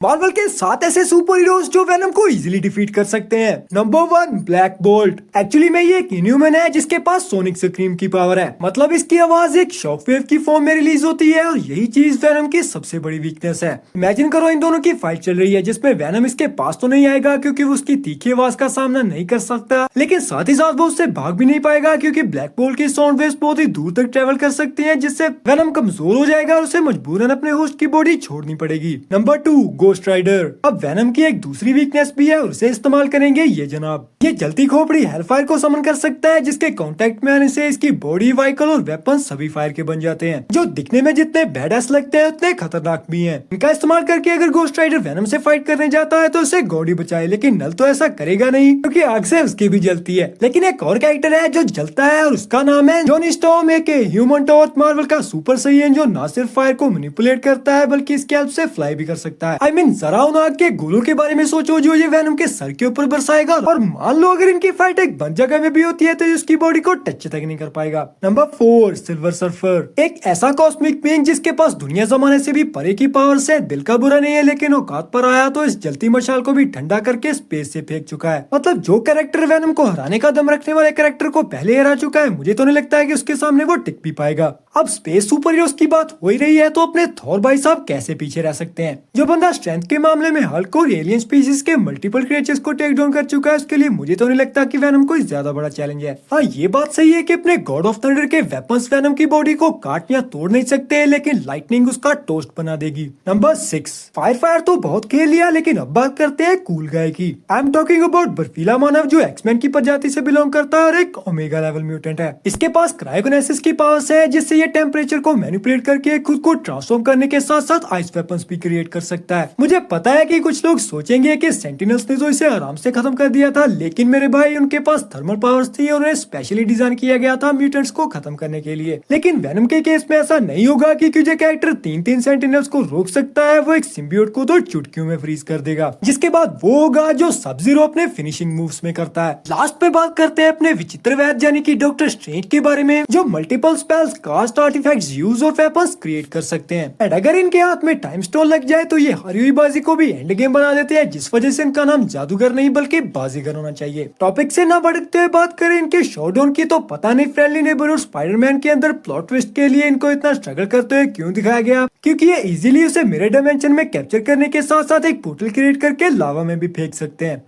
Marvel के 7 ऐसे super heroes जो वेनम को इजीली डिफीट कर सकते हैं। Number 1, black bolt. एक्चुअली में ये एक इनह्यूमन है जिसके पास सोनिक स्क्रीम की पावर है, मतलब इसकी आवाज एक शॉकवेव की फॉर्म में रिलीज होती है और यही चीज वेनम की सबसे बड़ी वीकनेस है। इमेजिन करो इन दोनों की फाइट चल रही है जिसमें वेनम इसके पास तो नहीं आएगा क्योंकि वो उसकी तीखी आवाज का सामना नहीं कर सकता, लेकिन साथ ही साथ वो उससे भाग भी नहीं पाएगा क्योंकि ब्लैक बोल्ट की साउंड वेव्स बहुत ही दूर तक ट्रेवल कर सकती है, जिससे वेनम कमजोर हो जाएगा और उसे मजबूरन अपने होस्ट की बॉडी छोड़नी पड़ेगी। Number 2, Ghost Rider. अब वेनम की एक दूसरी वीकनेस भी है और उसे इस्तेमाल करेंगे ये जनाब। ये जलती खोपड़ी हेलफायर को समन कर सकता है जिसके कांटेक्ट में आने से इसकी बॉडी, व्हीकल और वेपन सभी फायर के बन जाते हैं, जो दिखने में जितने बैडएस लगते हैं उतने खतरनाक भी हैं। इनका इस्तेमाल करके अगर गोस्ट राइडर वेनम से फाइट करने जाता है तो उसे गॉडी बचाए, लेकिन नल तो ऐसा करेगा नहीं क्योंकि आग से उसकी भी जलती है। लेकिन एक और कैरेक्टर है जो जलता है और उसका नाम है जॉनी स्टॉर्म एके ह्यूमन टॉर्च, मार्वल का सुपर सैयन जो न सिर्फ फायर को मैनिपुलेट करता है बल्कि इसकी हेल्प से फ्लाई भी कर सकता है। I mean, जरा उन आग के गोलों के बारे में सोचो जो ये वेनम के सर के ऊपर बरसाएगा, और मान लो अगर इनकी फाइट एक बंद जगह में भी होती है तो उसकी बॉडी को टच तक नहीं कर पाएगा। Number 4, silver surfer. एक ऐसा कॉस्मिक बीइंग जिसके पास दुनिया जमाने से भी परे की पावर से दिल का बुरा नहीं है, लेकिन औकात पर आया तो इस जलती मशाल को भी ठंडा करके स्पेस से फेंक चुका है। मतलब जो कैरेक्टर वेनम को हराने का दम रखने वाले कैरेक्टर को पहले हरा चुका है, मुझे तो नहीं लगता है कि उसके सामने वो टिक भी पाएगा। अब स्पेस सुपर हीरोज की बात हो ही रही है तो अपने थॉर भाई साहब कैसे पीछे रह सकते हैं। जो बंदा स्ट्रेंथ के मामले में हल्क और एलियन स्पीशीज के मल्टीपल क्रिएचर्स को टेक डाउन कर चुका है, उसके लिए मुझे तो नहीं लगता कि वेनम कोई ज्यादा बड़ा चैलेंज है। हाँ, ये बात सही है कि अपने गॉड ऑफ थंडर के वेपन्स वेनम की बॉडी को काट या तोड़ नहीं सकते, लेकिन लाइटनिंग उसका टोस्ट बना देगी। नंबर 6, फायर तो बहुत खेल लिया, लेकिन अब बात करते हैं कूल गाय की। आई एम टॉकिंग अबाउट बर्फीला मानव जो एक्समैन की प्रजाति से बिलोंग करता है और एक ओमेगा लेवल म्यूटेंट है। इसके पास क्रायोकिनेसिस की पावर्स है जिससे ये टेम्परेचर को मैनिपुलेट करके खुद को ट्रांसफॉर्म करने के साथ साथ आइस वेपन्स भी क्रिएट कर सकता है। मुझे पता है कि कुछ लोग सोचेंगे कि सेंटिनल्स ने तो इसे आराम से खत्म कर दिया था, लेकिन मेरे भाई उनके पास थर्मल पावर्स थी और उन्हें स्पेशली डिजाइन किया गया था म्यूटेंट्स को खत्म करने के लिए। लेकिन वेनम के केस में ऐसा नहीं होगा क्योंकि जो कैरेक्टर 3 सेंटिनल्स को रोक सकता है वो एक सिम्बियोट को तो चुटकियों में फ्रीज कर देगा, जिसके बाद वो होगा जो सब जीरो अपने फिनिशिंग मूव्स में करता है। लास्ट पे बात करते हैं अपने विचित्र वैद्य यानी कि डॉक्टर स्ट्रेंज के बारे में, जो multiple spells, cast, artifacts use और वेपन्स क्रिएट कर सकते हैं। एंड अगर इनके हाथ में टाइम स्टोन लग जाए तो ये हारी हुई बाजी को भी एंड गेम बना देते हैं, जिस वजह से इनका नाम जादूगर नहीं बल्कि बाजीगर होना चाहिए। टॉपिक से ना बढ़ते हुए बात करें इनके शोडाउन की, तो पता नहीं फ्रेंडली नेबरहुड स्पाइडरमैन के अंदर प्लॉट ट्विस्ट के लिए इनको इतना स्ट्रगल करते हुए क्यों दिखाया गया, क्योंकि ये इजीली उसे मिरर डायमेंशन में कैप्चर करने के साथ साथ एक पोर्टल क्रिएट करके लावा में भी फेंक सकते हैं।